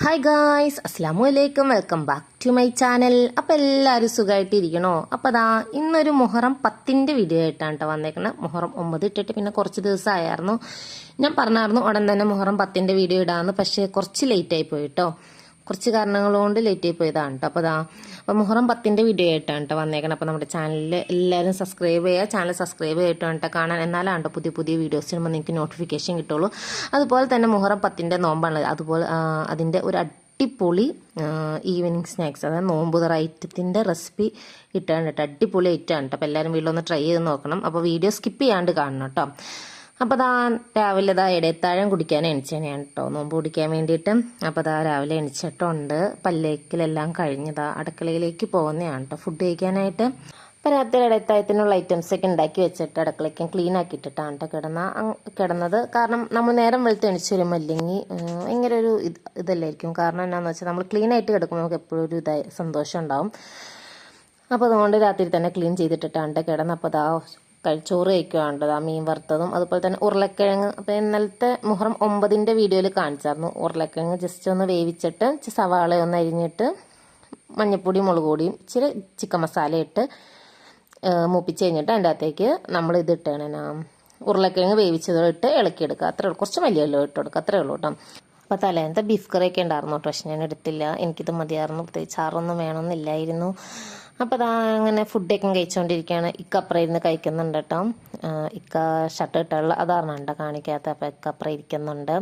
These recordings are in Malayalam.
ഹായ് ഗായ്സ്, അസ്സലാമു അലൈക്കും. Welcome back to my channel. അപ്പോൾ എല്ലാവരും സുഖമായിട്ടിരിക്കണോ? അപ്പോൾ അതാ ഇന്നൊരു മുഹറം 10 വീഡിയോ ആയിട്ടാണ് കേട്ടോ വന്നേക്കുന്നത്. മുഹറം 9 ഇട്ടിട്ട് പിന്നെ കുറച്ച് ദിവസമായിരുന്നു. ഞാൻ പറഞ്ഞായിരുന്നു ഉടൻ തന്നെ മുഹറം 10 വീഡിയോ ഇടാമെന്ന്. പക്ഷേ കുറച്ച് ലേറ്റായി പോയി കേട്ടോ. കുറച്ച് കാരണങ്ങൾ കൊണ്ട് ലേറ്റായി പോയതാണ് കേട്ടോ. അപ്പോൾ മുഹറം 10 വീഡിയോ ആയിട്ടാണ് കേട്ടോ വന്നേക്കണം. അപ്പോൾ നമ്മുടെ ചാനലിൽ എല്ലാവരും സബ്സ്ക്രൈബ് ചെയ്യുക. ചാനൽ സബ്സ്ക്രൈബ് ചെയ്തിട്ടാണ് കേട്ടോ കാണാൻ. എന്നാലാണ് പുതിയ പുതിയ വീഡിയോസ് ഇടുമ്പോൾ നിങ്ങൾക്ക് നോട്ടിഫിക്കേഷൻ കിട്ടുള്ളൂ. അതുപോലെ തന്നെ മുഹറം 10 നോമ്പാണ്. അതുപോലെ അതിൻ്റെ ഒരു അടിപൊളി ഈവനിങ് സ്നാക്സ്, അതായത് നോമ്പുതറ ഐറ്റത്തിൻ്റെ റെസിപ്പി ഇട്ടാണ് കേട്ടോ. അടിപൊളി ഐറ്റമാണ് കേട്ടോ. അപ്പോൾ എല്ലാവരും വീട്ടിലൊന്ന് ട്രൈ ചെയ്ത് നോക്കണം. അപ്പോൾ വീഡിയോ സ്കിപ്പ് ചെയ്യാണ്ട് കാണണം കേട്ടോ. അപ്പോൾ രാവിലെ ഇടയത്താഴം കുടിക്കാൻ എണിച്ചേനെയാണ് കേട്ടോ, നോമ്പ് കുടിക്കാൻ വേണ്ടിയിട്ട്. അപ്പോൾ രാവിലെ എണിച്ചിട്ടുണ്ട്. പല്ലേക്കിലെല്ലാം കഴിഞ്ഞതാ അടുക്കളയിലേക്ക് പോകുന്നതാണ് കേട്ടോ ഫുഡ് കഴിക്കാനായിട്ട്. അപ്പോൾ രാത്രി ഇടയത്താഴത്തിനുള്ള ഐറ്റംസൊക്കെ ഉണ്ടാക്കി വെച്ചിട്ട് അടുക്കളയ്ക്ക് ക്ലീൻ ആക്കിയിട്ടിട്ടാണ് കേട്ടോ കിടന്നത്. കാരണം നമ്മൾ നേരം വെളുത്ത് എണിച്ച് വരുമ്പോൾ അല്ലെങ്കിൽ ഭയങ്കര ഒരു ഇതല്ലായിരിക്കും. കാരണം എന്താണെന്ന് വെച്ചാൽ നമ്മൾ ക്ലീൻ ആയിട്ട് കിടക്കുമ്പോൾ നമുക്ക് എപ്പോഴും ഒരു സന്തോഷം ഉണ്ടാവും. അപ്പോൾ അതുകൊണ്ട് രാത്രി തന്നെ ക്ലീൻ ചെയ്തിട്ടിട്ടാണ് കിടന്ന്. അപ്പോൾ ചോറ് കഴിക്കുകയാണ്. മീൻ വറുത്തതും അതുപോലെ തന്നെ ഉരുളക്കിഴങ്ങ്. അപ്പോൾ ഇന്നലത്തെ മുഹറം 9 വീഡിയോയിൽ കാണിച്ചായിരുന്നു. ഉരുളക്കിഴങ്ങ് ജസ്റ്റ് ഒന്ന് വേവിച്ചിട്ട് സവാള ഒന്ന് അരിഞ്ഞിട്ട് മഞ്ഞൾപ്പൊടി മുളക് പൊടിയും ഇച്ചിരി ചിക്കൻ മസാല ഇട്ട് മൂപ്പിച്ച് കഴിഞ്ഞിട്ട് അതിൻ്റെ അകത്തേക്ക് നമ്മൾ ഇതിട്ടാണ് ഉരുളക്കിഴങ്ങ് വേവിച്ചതിട്ട് ഇളക്കിയെടുക്കുക. അത്രേ ഉള്ളൂ. കുറച്ച് മല്ലിയല്ലോ ഇട്ട് കൊടുക്കുക, അത്രേ ഉള്ളൂ കേട്ടോ. അപ്പോൾ തലേന്നത്തെ ബീഫ് കറിയൊക്കെ ഉണ്ടായിരുന്നു കേട്ടോ. പക്ഷെ ഞാൻ എടുത്തില്ല, എനിക്കിത് മതിയായിരുന്നു. പ്രത്യേകിച്ച് ചാറൊന്നും വേണമെന്നില്ലായിരുന്നു. അപ്പോൾ അങ്ങനെ ഫുഡൊക്കെ കഴിച്ചുകൊണ്ടിരിക്കുകയാണ്. ഇക്ക അപ്പുറം ഇരുന്ന് കഴിക്കുന്നുണ്ട് കേട്ടോ. ഇക്ക ഷർട്ട് ഇട്ടുള്ള അതാണ് കേട്ടോ കാണിക്കാത്ത. അപ്പോൾ ഇക്ക അപ്പുറം ഇരിക്കുന്നുണ്ട്.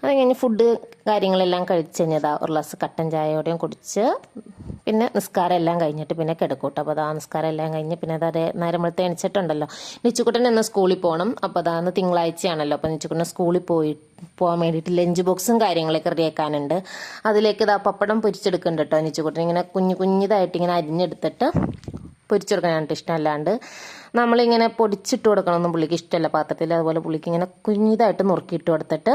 അത് കഴിഞ്ഞ് ഫുഡ് കാര്യങ്ങളെല്ലാം കഴിച്ച് കഴിഞ്ഞതാ ഒരു ഗ്ലാസ് കട്ടൻ ചായയോടെയും കുടിച്ച് പിന്നെ നിസ്കാരം എല്ലാം കഴിഞ്ഞിട്ട് പിന്നെ കിടക്കൂട്ടോ. അപ്പോൾ നിസ്കാരം എല്ലാം കഴിഞ്ഞ് പിന്നെ നേരം വെളുത്ത് എണിച്ചിട്ടുണ്ടല്ലോ. നിച്ചുക്കുട്ടൻ ഇന്ന് സ്കൂളിൽ പോകണം. അപ്പോൾ അന്ന് തിങ്കളാഴ്ചയാണല്ലോ. അപ്പോൾ നിച്ചുക്കുട്ടൻ സ്കൂളിൽ പോകാൻ വേണ്ടിയിട്ട് ലഞ്ച് ബോക്സും കാര്യങ്ങളൊക്കെ റെഡിയാക്കാനുണ്ട്. അതിലേക്ക് പപ്പടം പൊരിച്ചെടുക്കുന്നുണ്ട് കേട്ടോ. നിച്ചുക്കുട്ടൻ ഇങ്ങനെ കുഞ്ഞിതായിട്ട് ഇങ്ങനെ അരിഞ്ഞെടുത്തിട്ട് പൊരിച്ചെടുക്കാനായിട്ട് ഇഷ്ടമല്ലാണ്ട് നമ്മളിങ്ങനെ പൊടിച്ചിട്ട് കൊടുക്കണമെന്നും പുള്ളിക്ക് ഇഷ്ടമല്ല പാത്രത്തിൽ. അതുപോലെ പുള്ളിക്ക് ഇങ്ങനെ കുഞ്ഞിതായിട്ട് നുറുക്കിയിട്ട് കൊടുത്തിട്ട്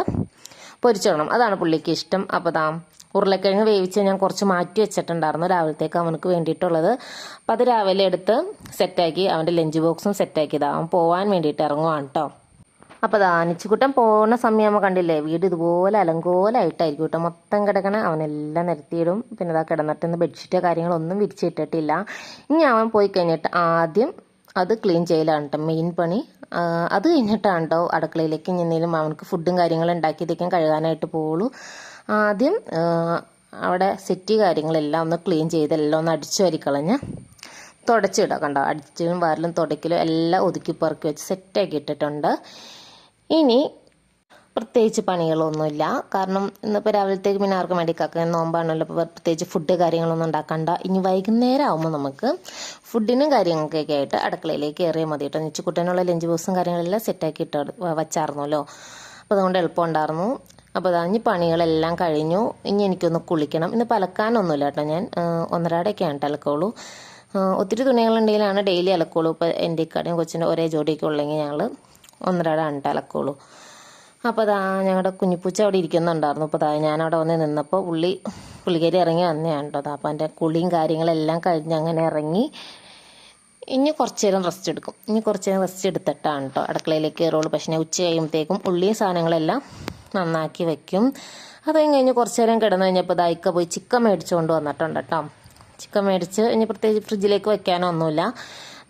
പൊരിച്ചിടണം, അതാണ് പുള്ളിക്ക് ഇഷ്ടം. അപ്പോൾ ഉരുളക്കിഴങ്ങ് വേവിച്ച് ഞാൻ കുറച്ച് മാറ്റി വെച്ചിട്ടുണ്ടായിരുന്നു രാവിലത്തേക്ക് അവനക്ക് വേണ്ടിയിട്ടുള്ളത്. അപ്പോൾ അത് രാവിലെ എടുത്ത് സെറ്റാക്കി അവൻ്റെ ലഞ്ച് ബോക്സും സെറ്റാക്കിയതാ. അവൻ പോകാൻ വേണ്ടിയിട്ട് ഇറങ്ങുവാണ് കേട്ടോ. അപ്പോൾ നിച്ചുക്കുട്ടൻ പോകുന്ന സമയം കണ്ടില്ലേ, വീട് ഇതുപോലെ അലങ്കോലായിട്ടായിരിക്കും കേട്ടോ മൊത്തം കിടക്കണേ. അവനെല്ലാം നിരത്തിയിടും. പിന്നെ കിടന്നിട്ട് ബെഡ്ഷീറ്റോ കാര്യങ്ങളൊന്നും വിരിച്ചിട്ടിട്ടില്ല. ഇനി അവൻ പോയി കഴിഞ്ഞിട്ട് ആദ്യം അത് ക്ലീൻ ചെയ്യലാണ് കേട്ടോ മെയിൻ പണി. അത് കഴിഞ്ഞിട്ടാണ് കേട്ടോ അടുക്കളയിലേക്ക് എന്തെങ്കിലും അവനക്ക് ഫുഡും കാര്യങ്ങളും ഉണ്ടാക്കിയതേക്കും കഴുകാനായിട്ട് പോകുള്ളൂ. ആദ്യം അവിടെ സെറ്റ് കാര്യങ്ങളെല്ലാം ഒന്ന് ക്ലീൻ ചെയ്ത് എല്ലാം ഒന്ന് അടിച്ചു വരിക്കളഞ്ഞ് തുടച്ചിടുക കണ്ടോ. അടിച്ചിലും വാരലും തുടയ്ക്കലും എല്ലാം ഒതുക്കി പെറുക്കി വെച്ച് സെറ്റാക്കി ഇട്ടിട്ടുണ്ട്. ഇനി പ്രത്യേകിച്ച് പണികളൊന്നുമില്ല. കാരണം ഇന്നിപ്പോൾ രാവിലത്തേക്ക് പിന്നെ ആർക്കും വേണ്ടിക്കാക്കാൻ നോമ്പാണല്ലോ. അപ്പോൾ പ്രത്യേകിച്ച് ഫുഡ് കാര്യങ്ങളൊന്നും ഉണ്ടാക്കണ്ട. ഇനി വൈകുന്നേരം ആകുമ്പോൾ നമുക്ക് ഫുഡിനും കാര്യങ്ങൾക്കൊക്കെ ആയിട്ട് അടുക്കളയിലേക്ക് കയറിയാൽ മതി കേട്ടോ. നിച്ചുക്കുട്ടനുള്ള ലഞ്ച് ബോക്സും കാര്യങ്ങളെല്ലാം സെറ്റാക്കി ഇട്ട് വച്ചായിരുന്നല്ലോ. അപ്പോൾ അതുകൊണ്ട് എളുപ്പം ഉണ്ടായിരുന്നു. അപ്പോൾ ഇനി പണികളെല്ലാം കഴിഞ്ഞു. ഇനി എനിക്കൊന്ന് കുളിക്കണം. ഇന്ന് അലക്കാനൊന്നുമില്ല കേട്ടോ. ഞാൻ ഒന്നരാടൊക്കെയാണ് അലക്കുള്ളൂ. ഒത്തിരി തുണികളുണ്ടെങ്കിലാണ് ഡെയിലി അലക്കുള്ളൂ. ഇപ്പോൾ എൻ്റെ ഇക്കടയും കൊച്ചിൻ്റെ ഒരേ ജോഡിയൊക്കെ ഉള്ളെങ്കിൽ ഞങ്ങൾ ഒന്നരാടാണ് അലക്കുള്ളൂ. അപ്പോൾ ഞങ്ങളുടെ കുഞ്ഞിപ്പൂച്ച അവിടെ ഇരിക്കുന്നുണ്ടായിരുന്നു. അപ്പോൾ ഞാനവിടെ വന്ന് നിന്നപ്പോൾ പുള്ളിക്കാരി ഇറങ്ങി വന്നതാണ് കേട്ടോ. അപ്പോൾ എൻ്റെ കുളിയും കാര്യങ്ങളെല്ലാം കഴിഞ്ഞ് അങ്ങനെ ഇറങ്ങി. ഇനി കുറച്ച് നേരം റെസ്റ്റ് എടുക്കും. റെസ്റ്റ് എടുത്തിട്ടാണ് കേട്ടോ അടുക്കളയിലേക്ക് കയറുള്ളൂ. പക്ഷേ ഉച്ച കഴിയുമ്പോഴത്തേക്കും ഉള്ളിയും സാധനങ്ങളെല്ലാം നന്നാക്കി വെക്കും. അത് കഴിഞ്ഞ് കുറച്ച് നേരം കിടന്നു കഴിഞ്ഞപ്പോൾ ഇക്ക പോയി ചിക്കൻ മേടിച്ചുകൊണ്ട് വന്നിട്ടുണ്ട് കേട്ടോ. ചിക്കൻ മേടിച്ച് ഇനി പ്രത്യേകിച്ച് ഫ്രിഡ്ജിലേക്ക് വെക്കാനോ ഒന്നുമില്ല.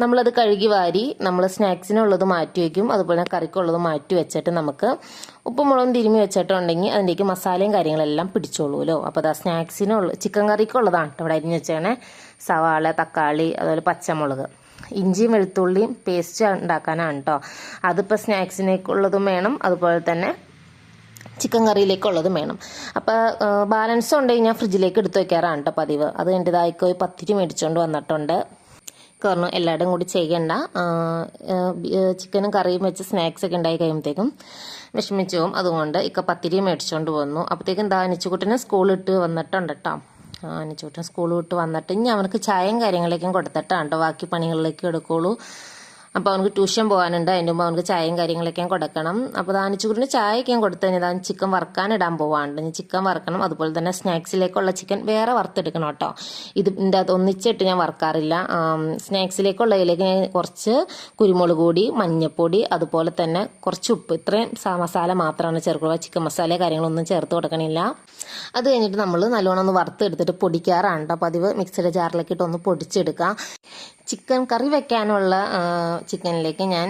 നമ്മളത് കഴുകി വാരി നമ്മൾ സ്നാക്സിനുള്ളത് മാറ്റി വയ്ക്കും. അതുപോലെ കറിക്കുള്ളത് മാറ്റി വെച്ചിട്ട് നമുക്ക് ഉപ്പും മുളകും തിരുമ്മി വെച്ചിട്ടുണ്ടെങ്കിൽ അതിൻ്റെക്ക് മസാലയും കാര്യങ്ങളെല്ലാം പിടിച്ചോളൂല്ലോ. അപ്പോൾ സ്നാക്സിനുള്ള ചിക്കൻ കറിക്കുള്ളതാണ് കേട്ടോ ഇവിടെ അരിഞ്ഞ് വെച്ചേണേ. സവാള, തക്കാളി, അതുപോലെ പച്ചമുളക്, ഇഞ്ചിയും വെളുത്തുള്ളിയും പേസ്റ്റ് ഉണ്ടാക്കാനാണ് കേട്ടോ. അതിപ്പോൾ സ്നാക്സിനേക്കുള്ളതും വേണം, അതുപോലെ തന്നെ ചിക്കൻ കറിയിലേക്കുള്ളതും വേണം. അപ്പോൾ ബാലൻസ് ഉണ്ടെങ്കിൽ ഞാൻ ഫ്രിഡ്ജിലേക്ക് എടുത്ത് വയ്ക്കാറാണ് കേട്ടോ പതിവ്. അത് എൻ്റെതായിക്കോ പത്തിരി മേടിച്ചുകൊണ്ട് വന്നിട്ടുണ്ട്. കാരണം എല്ലാവരും കൂടി ചെയ്യണ്ട. ചിക്കനും കറിയും വെച്ച് സ്നാക്സൊക്കെ ഉണ്ടായി കഴിയുമ്പോഴത്തേക്കും വിഷമിച്ചു പോകും. അതുകൊണ്ട് പത്തിരി മേടിച്ചുകൊണ്ട് വന്നു. അപ്പോഴത്തേക്കും നിച്ചുക്കുട്ടനെ സ്കൂളിട്ട് വന്നിട്ടുണ്ട് കേട്ടോ. നിച്ചുക്കുട്ടൻ സ്കൂൾ വിട്ട് വന്നിട്ട് ഇനി അവനക്ക് ചായയും കാര്യങ്ങളേക്കും കൊടുത്തിട്ടാണ് കേട്ടോ ബാക്കി പണികളിലേക്ക് എടുക്കുള്ളൂ. അപ്പോൾ അവനക്ക് ട്യൂഷൻ പോകാനുണ്ട്. അതിൻ്റെ മുമ്പ് അവനക്ക് ചായയും കാര്യങ്ങളൊക്കെ കൊടുക്കണം. അപ്പോൾ അനിച്ചുകുട്ടിന് ചായയൊക്കെ കൊടുത്തു കഴിഞ്ഞാൽ അവൻ ചിക്കൻ വറുക്കാനിടാൻ പോവാണ്ട്. ചിക്കൻ വറുക്കണം. അതുപോലെ തന്നെ സ്നാക്സിലേക്കുള്ള ചിക്കൻ വേറെ വറുത്തെടുക്കണം കേട്ടോ. ഇതിൻ്റെ അത് ഒന്നിച്ചിട്ട് ഞാൻ വറുക്കാറില്ല. സ്നാക്സിലേക്കുള്ളതിലേക്ക് ഞാൻ കുറച്ച് കുരുമുളക് പൊടി, മഞ്ഞൾപ്പൊടി, അതുപോലെ തന്നെ കുറച്ച് ഉപ്പ്, ഇത്രയും മസാല മാത്രമാണ് ചേർക്കുക. ചിക്കൻ മസാല കാര്യങ്ങളൊന്നും ചേർത്ത് കൊടുക്കണില്ല. അത് കഴിഞ്ഞിട്ട് നമ്മൾ നല്ലോണം ഒന്ന് വറുത്തെടുത്തിട്ട് പൊടിക്കാറാണ് കേട്ടോ പതിവ്. മിക്സിയുടെ ജാറിലേക്ക് ഇട്ട് ഒന്ന് പൊടിച്ചെടുക്കാം. ചിക്കൻ കറി വെക്കാനുള്ള ചിക്കനിലേക്ക് ഞാൻ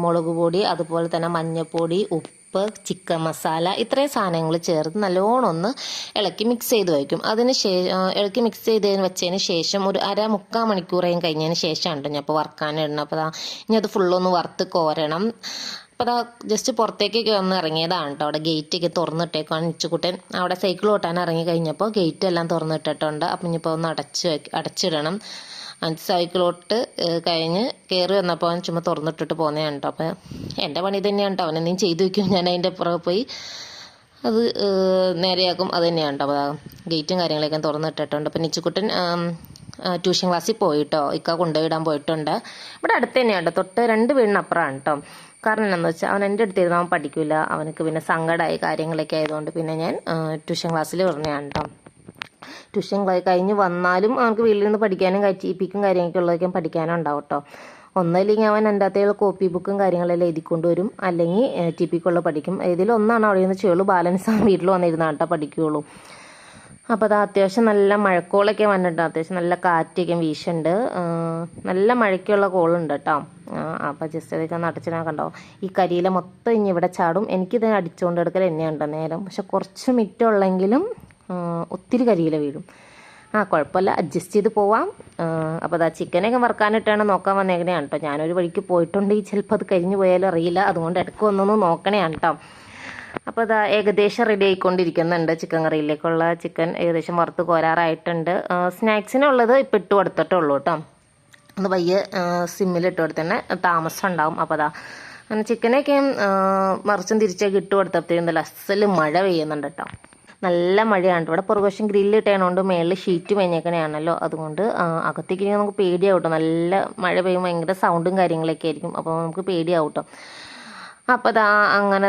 മുളക് പൊടി, അതുപോലെ തന്നെ മഞ്ഞൾപ്പൊടി, ഉപ്പ്, ചിക്കൻ മസാല, ഇത്രയും സാധനങ്ങൾ ചേർത്ത് നല്ലോണം ഒന്ന് ഇളക്കി മിക്സ് ചെയ്ത് വയ്ക്കും. ഇളക്കി മിക്സ് ചെയ്തതിന് വെച്ചതിന് ശേഷം ഒരു മുക്കാൽ മണിക്കൂറേയും കഴിഞ്ഞതിന് ശേഷമാണ് കേട്ടോ ഞാൻ ഇപ്പോൾ വറുക്കാനിടണം. അപ്പോൾ ഇനി അത് ഫുള്ളൊന്ന് വറുത്ത് കോരണം. അപ്പോൾ ജസ്റ്റ് പുറത്തേക്കൊക്കെ വന്ന് ഇറങ്ങിയതാണ് കേട്ടോ. അവിടെ ഗേറ്റൊക്കെ തുറന്നിട്ടേക്കാണ്. ഇച്ചുകുട്ടൻ അവിടെ സൈക്കിൾ ഓട്ടാൻ ഇറങ്ങി കഴിഞ്ഞപ്പോൾ ഗേറ്റ് എല്ലാം തുറന്നിട്ടിട്ടുണ്ട്. അപ്പം ഇനിയിപ്പോൾ ഒന്ന് അടച്ചിടണം. സൈക്കിളോട്ട് കഴിഞ്ഞ് കയറി വന്നപ്പോൾ അവൻ ചുമ്മാ തുറന്നിട്ടിട്ട് പോകുന്നതാണ് കേട്ടോ. അപ്പോൾ എൻ്റെ പണി തന്നെയാണ് കേട്ടോ. അവനെന്തെങ്കിലും ചെയ്തു വയ്ക്കും, ഞാൻ അതിൻ്റെ പുറകെ പോയി അത് നേരെയാക്കും. അത് തന്നെയാണ് കേട്ടോ. അപ്പോൾ ഗേറ്റും കാര്യങ്ങളൊക്കെ തുറന്നിട്ടിട്ടുണ്ട്. അപ്പം നിച്ചുകുട്ടൻ ട്യൂഷൻ ക്ലാസ്സിൽ പോയിട്ടോ, ഇക്ക കൊണ്ടുപോയിടാൻ പോയിട്ടുണ്ട്. ഇവിടെ അടുത്ത് തന്നെയാണ് കേട്ടോ, തൊട്ട് 2 വീടിനപ്പുറമാണ് കേട്ടോ. കാരണം എന്താണെന്ന് വെച്ചാൽ അവൻ എൻ്റെ അടുത്തിരുന്ന് അവൻ പഠിക്കില്ല. അവനക്ക് പിന്നെ സങ്കടമായി കാര്യങ്ങളൊക്കെ ആയതുകൊണ്ട് പിന്നെ ഞാൻ ട്യൂഷൻ ക്ലാസ്സിൽ പറഞ്ഞതാണ് കേട്ടോ. ട്യൂഷൻ കഴിഞ്ഞ് വന്നാലും അവർക്ക് വീട്ടിൽ നിന്ന് പഠിക്കാനും ടീപ്പിക്കും കാര്യങ്ങളൊക്കെ ഉള്ളതൊക്കെ പഠിക്കാനും ഉണ്ടാവും കേട്ടോ. ഒന്നല്ലെങ്കിൽ അവൻ എൻ്റെ അകത്തുള്ള കോപ്പി ബുക്കും കാര്യങ്ങളെല്ലാം എഴുതിക്കൊണ്ട് വരും, അല്ലെങ്കിൽ ടിപ്പിക്കുള്ള പഠിക്കും. ഇതിലൊന്നാണ് അവിടെ നിന്ന് ചെയ്യുള്ളൂ. ബാലൻസ് ആ വീട്ടിൽ വന്നിരുന്നാണ് കേട്ടോ പഠിക്കുകയുള്ളൂ. അപ്പോൾ അത് അത്യാവശ്യം നല്ല മഴക്കോളൊക്കെ വന്നിട്ടുണ്ട്. അത്യാവശ്യം നല്ല കാറ്റൊക്കെ വീശുണ്ട്. നല്ല മഴയ്ക്കുള്ള കോളുണ്ട് കേട്ടോ. അപ്പോൾ ജസ്റ്റ് അതൊക്കെ ഒന്ന് അടച്ചിടാൻ കണ്ടോ. ഈ കരിയില മൊത്തം ഇനി ഇവിടെ ചാടും. എനിക്കിത് അടിച്ചുകൊണ്ട് എടുക്കൽ തന്നെയുണ്ടോ നേരം. പക്ഷെ കുറച്ച് മിറ്റുള്ളെങ്കിലും ഒത്തിരി കരിയില വീഴും. കുഴപ്പമില്ല, അഡ്ജസ്റ്റ് ചെയ്ത് പോവാം. അപ്പോൾ ചിക്കനൊക്കെ വറുക്കാനിട്ടാണ് നോക്കാൻ വന്നേക്കണെയാണ് കേട്ടോ. ഞാനൊരു വഴിക്ക് പോയിട്ടുണ്ടെങ്കിൽ ചിലപ്പോൾ അത് കരിഞ്ഞു പോയാലും അറിയില്ല. അതുകൊണ്ട് ഇടയ്ക്ക് ഒന്നൊന്ന് നോക്കണേയാണ് കേട്ടോ. അപ്പോൾ ഏകദേശം റെഡി ആയിക്കൊണ്ടിരിക്കുന്നുണ്ട്. ചിക്കൻ കറിയിലേക്കുള്ള ചിക്കൻ ഏകദേശം വറുത്ത് കോരാറായിട്ടുണ്ട്. സ്നാക്സിനുള്ളത് ഇപ്പോൾ ഇട്ട് കൊടുത്തിട്ടേ ഉള്ളൂ കേട്ടോ. ഒന്ന് പയ്യെ സിമ്മിലിട്ട് കൊടുത്തന്നെ താമസം ഉണ്ടാവും. അപ്പോൾ അങ്ങനെ ചിക്കനൊക്കെ മറിച്ചും തിരിച്ചൊക്കെ ഇട്ട് കൊടുത്തപ്പോഴത്തേക്കും നല്ല അസല് മഴ പെയ്യുന്നുണ്ട് കേട്ടോ. നല്ല മഴയാണ് ഇവിടെ. പുറകുവശം ഗ്രില്ലിട്ടേണോണ്ട് മേളിൽ ഷീറ്റ് മേഞ്ഞേക്കണയാണല്ലോ. അതുകൊണ്ട് അകത്തേക്ക് നമുക്ക് പേടിയാവും കേട്ടോ. നല്ല മഴ പെയ്യുമ്പോൾ ഭയങ്കര സൗണ്ടും കാര്യങ്ങളൊക്കെ ആയിരിക്കും. അപ്പോൾ നമുക്ക് പേടിയാവും കേട്ടോ. അപ്പോൾ അങ്ങനെ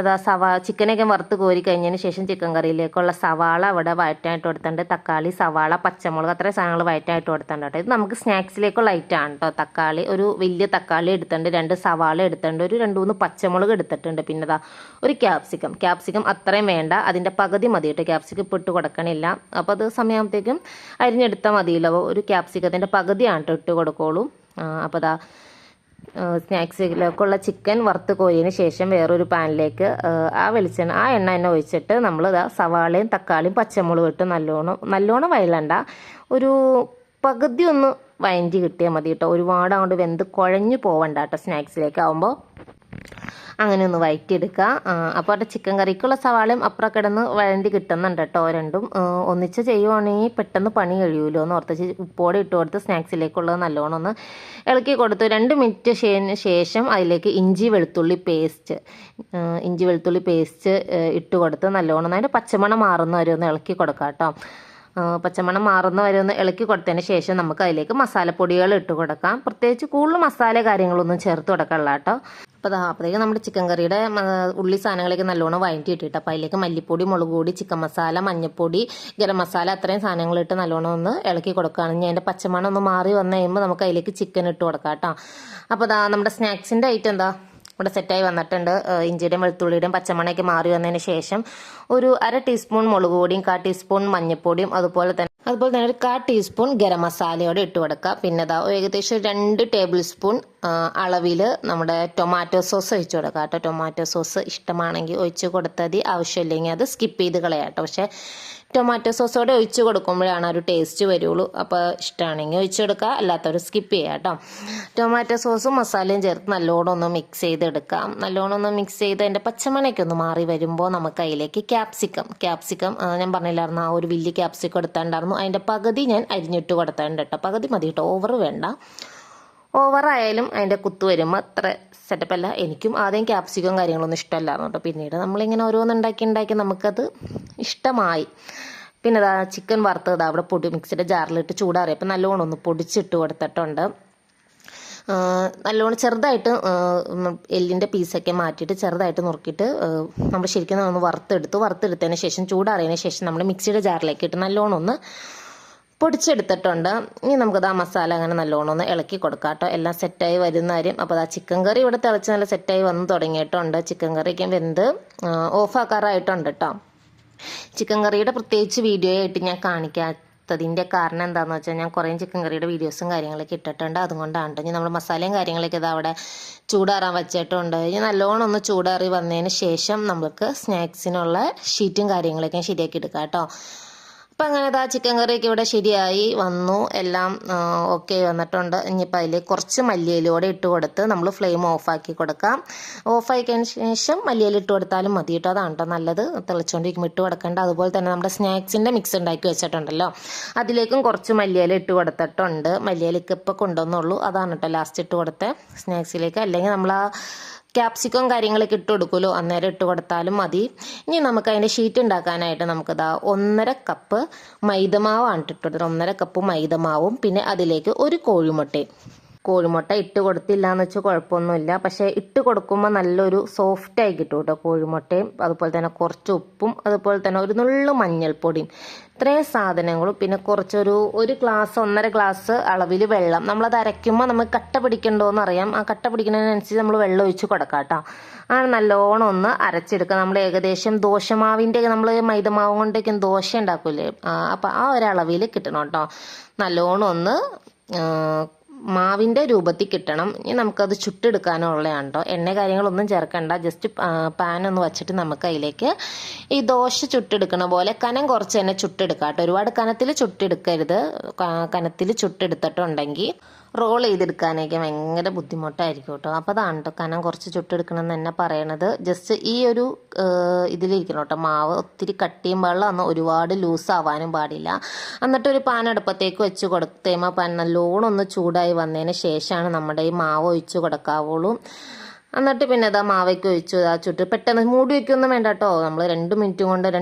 ചിക്കനൊക്കെ വറുത്ത് കോരി കഴിഞ്ഞതിന് ശേഷം ചിക്കൻ കറിയിലേക്കുള്ള സവാള അവിടെ വയറ്റായിട്ട് കൊടുത്തിട്ടുണ്ട്. തക്കാളി, സവാള, പച്ചമുളക്, അത്രയും സാധനങ്ങൾ വയറ്റായിട്ട് കൊടുത്തിട്ടുണ്ട് കേട്ടോ. ഇത് നമുക്ക് സ്നാക്സിലേക്കുള്ള ഐറ്റമാണ് കേട്ടോ. തക്കാളി, ഒരു വലിയ തക്കാളി എടുത്തിട്ടുണ്ട്, 2 സവാള എടുത്തിട്ടുണ്ട്, ഒരു 2-3 പച്ചമുളക് എടുത്തിട്ടുണ്ട്. പിന്നെ ഒരു ക്യാപ്സിക്കം അത്രയും വേണ്ട, അതിൻ്റെ പകുതി മതി കേട്ടോ. ക്യാപ്സിക്കം ഇപ്പോൾ ഇട്ട് കൊടുക്കണില്ല. അപ്പോൾ അത് സമയമാകുമ്പോഴത്തേക്കും അരിഞ്ഞെടുത്താൽ മതിയല്ലോ. ഒരു ക്യാപ്സിക്കത്തിൻ്റെ പകുതിയാണ് കേട്ടോ ഇട്ട് കൊടുക്കുള്ളൂ. അപ്പോൾ സ്നാക്സിലേക്കുള്ള ചിക്കൻ വറുത്ത് കോരിയതിന് ശേഷം വേറൊരു പാനിലേക്ക് ആ എണ്ണ തന്നെ ഒഴിച്ചിട്ട് നമ്മൾ സവാളയും തക്കാളിയും പച്ചമുളകും ഇട്ട് നല്ലോണം വയലണ്ട, ഒരു പകുതി ഒന്ന് വഴറ്റി കിട്ടിയാൽ മതി കേട്ടോ. ഒരുപാട് അങ്ങോട്ട് വെന്ത് കുഴഞ്ഞു പോവണ്ട കേട്ടോ. സ്നാക്സിലേക്ക് ആകുമ്പോൾ അങ്ങനെ ഒന്ന് വഴറ്റിയെടുക്കുക. അപ്പോൾ അവിടെ ചിക്കൻ കറിക്കുള്ള സവാളയും അപ്പുറം കിടന്ന് വഴണ്ടി കിട്ടുന്നുണ്ട് കേട്ടോ. രണ്ടും ഒന്നിച്ച് ചെയ്യുവാണെങ്കിൽ പെട്ടെന്ന് പണി കഴിയുമല്ലോ എന്ന് ഓർത്ത് ഉപ്പോടെ ഇട്ട് കൊടുത്ത് സ്നാക്സിലേക്കുള്ളത് നല്ലോണം ഒന്ന് ഇളക്കി കൊടുത്തു. 2 മിനിറ്റ് ശേഷം അതിലേക്ക് ഇഞ്ചി വെളുത്തുള്ളി പേസ്റ്റ് ഇട്ട് കൊടുത്ത് നല്ലോണം അതിൻ്റെ പച്ചമണം മാറുന്ന വരെ ഒന്ന് ഇളക്കി കൊടുക്കാം കേട്ടോ. പച്ചമണം മാറുന്ന വരെ ഒന്ന് ഇളക്കി കൊടുത്തതിന് ശേഷം നമുക്ക് അതിലേക്ക് മസാലപ്പൊടികൾ ഇട്ട് കൊടുക്കാം. പ്രത്യേകിച്ച് കൂടുതൽ മസാല കാര്യങ്ങളൊന്നും ചേർത്ത് കൊടുക്കണ്ട കേട്ടോ. അപ്പോൾ അപ്പോഴത്തേക്ക് നമ്മുടെ ചിക്കൻ കറിയുടെ ഉള്ളി സാധനങ്ങളൊക്കെ നല്ലോണം വഴറ്റിയിട്ടിട്ട് അപ്പോൾ അതിലേക്ക് മല്ലിപ്പൊടി, മുളക് പൊടി, ചിക്കൻ മസാല, മഞ്ഞൾപ്പൊടി, ഗരം മസാല, അത്രയും സാധനങ്ങളിട്ട് നല്ലോണം ഒന്ന് ഇളക്കി കൊടുക്കുകയാണെങ്കിൽ അതിൻ്റെ പച്ചമണം ഒന്ന് മാറി വന്നു കഴിയുമ്പോൾ നമുക്ക് അതിലേക്ക് ചിക്കൻ ഇട്ട് കൊടുക്കാം കേട്ടോ. അപ്പോൾ നമ്മുടെ സ്നാക്സിൻ്റെ ഐറ്റം ഇവിടെ സെറ്റായി വന്നിട്ടുണ്ട്. ഇഞ്ചിയുടെയും വെളുത്തുള്ളിയുടെയും പച്ചമണയൊക്കെ മാറി വന്നതിന് ശേഷം ഒരു 1/2 ടീസ്പൂൺ മുളക് പൊടിയും 1/4 ടീസ്പൂൺ മഞ്ഞൾപ്പൊടിയും അതുപോലെ തന്നെ ഒരു 1/4 ടീസ്പൂൺ ഗരം മസാലയോടെ ഇട്ട് കൊടുക്കുക. പിന്നെ ഏകദേശം 2 ടേബിൾ സ്പൂൺ അളവിൽ നമ്മുടെ ടൊമാറ്റോ സോസ് ഒഴിച്ച് കൊടുക്കുക കേട്ടോ. ടൊമാറ്റോ സോസ് ഇഷ്ടമാണെങ്കിൽ ഒഴിച്ച് കൊടുത്താൽ ആവശ്യമില്ലെങ്കിൽ അത് സ്കിപ്പ് ചെയ്ത് കളയാം കേട്ടോ. പക്ഷേ ടൊമാറ്റോ സോസോടെ ഒഴിച്ച് കൊടുക്കുമ്പോഴാണ് ഒരു ടേസ്റ്റ് വരുള്ളൂ. അപ്പോൾ ഇഷ്ടമാണെങ്കിൽ ഒഴിച്ച് കൊടുക്കുക, അല്ലാത്തവർ സ്കിപ്പ് ചെയ്യുക കേട്ടോ. ടൊമാറ്റോ സോസും മസാലയും ചേർത്ത് നല്ലോണം ഒന്ന് മിക്സ് ചെയ്തെടുക്കാം. നല്ലോണം ഒന്ന് മിക്സ് ചെയ്ത് അതിൻ്റെ പച്ചമണയൊക്കെ ഒന്ന് മാറി വരുമ്പോൾ നമുക്ക് അതിലേക്ക് ക്യാപ്സിക്കം ഞാൻ പറഞ്ഞില്ലായിരുന്നു, ആ ഒരു വലിയ ക്യാപ്സിക്കം എടുത്തിട്ടുണ്ടായിരുന്നു. അതിൻ്റെ പകുതി ഞാൻ അരിഞ്ഞിട്ട് കൊടുത്തിട്ടുണ്ട് കേട്ടോ. പകുതി മതി കേട്ടോ, ഓവർ വേണ്ട. ഓവറായാലും അതിൻ്റെ കുത്ത് വരുമ്പോൾ അത്ര സെറ്റപ്പല്ല. എനിക്കും ആദ്യം ക്യാപ്സിക്കം കാര്യങ്ങളൊന്നും ഇഷ്ടമല്ലായിരുന്നു കേട്ടോ. പിന്നീട് നമ്മളിങ്ങനെ ഓരോന്നുണ്ടാക്കി നമുക്കത് ഇഷ്ടമായി. പിന്നെ ചിക്കൻ വറുത്തത് അവിടെ മിക്സിയുടെ ജാറിലിട്ട് ചൂടാറിയപ്പോൾ നല്ലോണം ഒന്ന് പൊടിച്ചിട്ട് കൊടുത്തിട്ടുണ്ട്. നല്ലോണം ചെറുതായിട്ട് എല്ലിൻ്റെ പീസൊക്കെ മാറ്റിയിട്ട് ചെറുതായിട്ട് നുറുക്കിയിട്ട് നമ്മൾ ശരിക്കും ഒന്ന് വറുത്തെടുത്തതിന് ശേഷം ചൂടാറിയതിന് ശേഷം നമ്മൾ മിക്സിയുടെ ജാറിലേക്ക് ഇട്ട് നല്ലോണം ഒന്ന് പൊടിച്ചെടുത്തിട്ടുണ്ട്. ഇനി നമുക്കത് ആ മസാല അങ്ങനെ നല്ലോണം ഒന്ന് ഇളക്കി കൊടുക്കാം കേട്ടോ. എല്ലാം സെറ്റായി വരുന്ന കാര്യം. അപ്പോൾ ആ ചിക്കൻ കറി ഇവിടെ തിളച്ച് നല്ല സെറ്റായി വന്ന് തുടങ്ങിയിട്ടുണ്ട്. ചിക്കൻ കറിക്ക് വെന്ത് ഓഫാക്കാറായിട്ടുണ്ട് കേട്ടോ. ചിക്കൻ കറിയുടെ പ്രത്യേകിച്ച് വീഡിയോ ആയിട്ട് ഞാൻ കാണിക്കാത്തതിൻ്റെ കാരണം എന്താണെന്ന് വെച്ചാൽ ഞാൻ കുറേ ചിക്കൻ കറിയുടെ വീഡിയോസും കാര്യങ്ങളൊക്കെ ഇട്ടിട്ടുണ്ട്. അതുകൊണ്ടാണ് ഇനി നമ്മൾ മസാലയും കാര്യങ്ങളൊക്കെ ഇത് അവിടെ ചൂടാറാൻ വെച്ചിട്ടുണ്ട്. ഇനി നല്ലോണം ഒന്ന് ചൂടാറി വന്നതിന് ശേഷം നമുക്ക് സ്നാക്സിനുള്ള ഷീറ്റും കാര്യങ്ങളൊക്കെ ശരിയാക്കി എടുക്കാം കേട്ടോ. അപ്പം അങ്ങനെ ആ ചിക്കൻ കറിയൊക്കെ ഇവിടെ ശരിയായി വന്നു, എല്ലാം ഓക്കെ വന്നിട്ടുണ്ട്. ഇനിയിപ്പോൾ അതിൽ കുറച്ച് മല്ലിയിലൂടെ ഇട്ട് കൊടുത്ത് നമ്മൾ ഫ്ലെയിം ഓഫാക്കി കൊടുക്കാം. ഓഫാക്കിയതിന് ശേഷം മല്ലിയില ഇട്ട് കൊടുത്താലും മതി കേട്ടോ. അതാണ് കേട്ടോ നല്ലത്. തിളച്ചുകൊണ്ടിരിക്കുമ്പോൾ ഇട്ട് കൊടുക്കേണ്ട. അതുപോലെ തന്നെ നമ്മുടെ സ്നാക്സിൻ്റെ മിക്സ് ഉണ്ടാക്കി വെച്ചിട്ടുണ്ടല്ലോ, അതിലേക്കും കുറച്ച് മല്ലിയില ഇട്ട് കൊടുത്തിട്ടുണ്ട്. മല്ലിയിലക്ക് ഇപ്പോൾ കൊണ്ടുവന്നുള്ളൂ, അതാണ് കേട്ടോ ലാസ്റ്റ് ഇട്ട് കൊടുത്തത് സ്നാക്സിലേക്ക്. അല്ലെങ്കിൽ നമ്മൾ ആ ക്യാപ്സിക്കം കാര്യങ്ങളൊക്കെ ഇട്ട് കൊടുക്കുമല്ലോ, അന്നേരം ഇട്ട് കൊടുത്താലും മതി. ഇനി നമുക്ക് അതിൻ്റെ ഷീറ്റ് ഉണ്ടാക്കാനായിട്ട് നമുക്കിതാ 1.5 കപ്പ് മൈദമാവാണ് ഇട്ടിട്ടുള്ളത്. 1.5 കപ്പ് മൈദമാവും പിന്നെ അതിലേക്ക് ഒരു കോഴിമുട്ട ഇട്ട് കൊടുത്തില്ല എന്ന് വെച്ചാൽ കുഴപ്പമൊന്നുമില്ല. പക്ഷേ ഇട്ട് കൊടുക്കുമ്പോൾ നല്ലൊരു സോഫ്റ്റായി കിട്ടും കേട്ടോ കോഴിമുട്ടയും. അതുപോലെ തന്നെ കുറച്ച് ഉപ്പും അതുപോലെ തന്നെ ഒരു നുള്ളു മഞ്ഞൾപ്പൊടിയും, ഇത്രയും സാധനങ്ങളും പിന്നെ ഒരു ഗ്ലാസ് 1.5 ഗ്ലാസ് അളവിൽ വെള്ളം. നമ്മളത് അരയ്ക്കുമ്പോൾ നമുക്ക് കട്ട പിടിക്കണ്ടോയെന്ന് അറിയാം. ആ കട്ട പിടിക്കുന്നതിനനുസരിച്ച് നമ്മൾ വെള്ളം ഒഴിച്ച് കൊടുക്കാം കേട്ടോ. ആ നല്ലോണം ഒന്ന് അരച്ചെടുക്കുക. നമ്മൾ ഏകദേശം ദോശമാവിൻ്റെ നമ്മൾ മൈദമാവും കൊണ്ടേക്കും ദോശ ഉണ്ടാക്കൂലേ, അപ്പം ആ ഒരളവിൽ കിട്ടണം കേട്ടോ. നല്ലോണം ഒന്ന് മാവിൻ്റെ രൂപത്തിൽ കിട്ടണം. ഇനി നമുക്കത് ചുട്ടെടുക്കാനുള്ളതാണ് കേട്ടോ. എണ്ണ കാര്യങ്ങളൊന്നും ചേർക്കണ്ട. ജസ്റ്റ് പാനൊന്ന് വച്ചിട്ട് നമുക്ക് അതിലേക്ക് ഈ ദോശ ചുട്ടെടുക്കണ പോലെ കനം കുറച്ച് തന്നെ ചുട്ടെടുക്കാം കേട്ടോ. ഒരുപാട് കനത്തിൽ ചുട്ടെടുക്കരുത്. കനത്തിൽ ചുട്ടെടുത്തിട്ടുണ്ടെങ്കിൽ റോൾ ചെയ്തെടുക്കാനൊക്കെ ഭയങ്കര ബുദ്ധിമുട്ടായിരിക്കും കേട്ടോ. അപ്പോൾ അതാണ് കേട്ടോ കനം കുറച്ച് ചുട്ടെടുക്കണം എന്ന് തന്നെ പറയണത്. ജസ്റ്റ് ഈ ഒരു ഇതിലിരിക്കണം കേട്ടോ. മാവ് ഒത്തിരി കട്ടിയും പാടില്ല, അന്ന് ഒരുപാട് ലൂസ് ആവാനും പാടില്ല. എന്നിട്ടൊരു പാൻ അടുപ്പത്തേക്ക് വെച്ച് കൊടുത്തേമ പാൻ നല്ലോണം ഒന്ന് ചൂടായി വന്നതിന് ശേഷമാണ് നമ്മുടെ ഈ മാവ് ഒഴിച്ച് കൊടുക്കാവുള്ളൂ. എന്നിട്ട് പിന്നെ അതാ മാവയ്ക്ക് ഒഴിച്ചു ചുട്ട് പെട്ടെന്ന് മൂടി വയ്ക്കൊന്നും വേണ്ട കേട്ടോ. നമ്മൾ 2 മിനിറ്റ്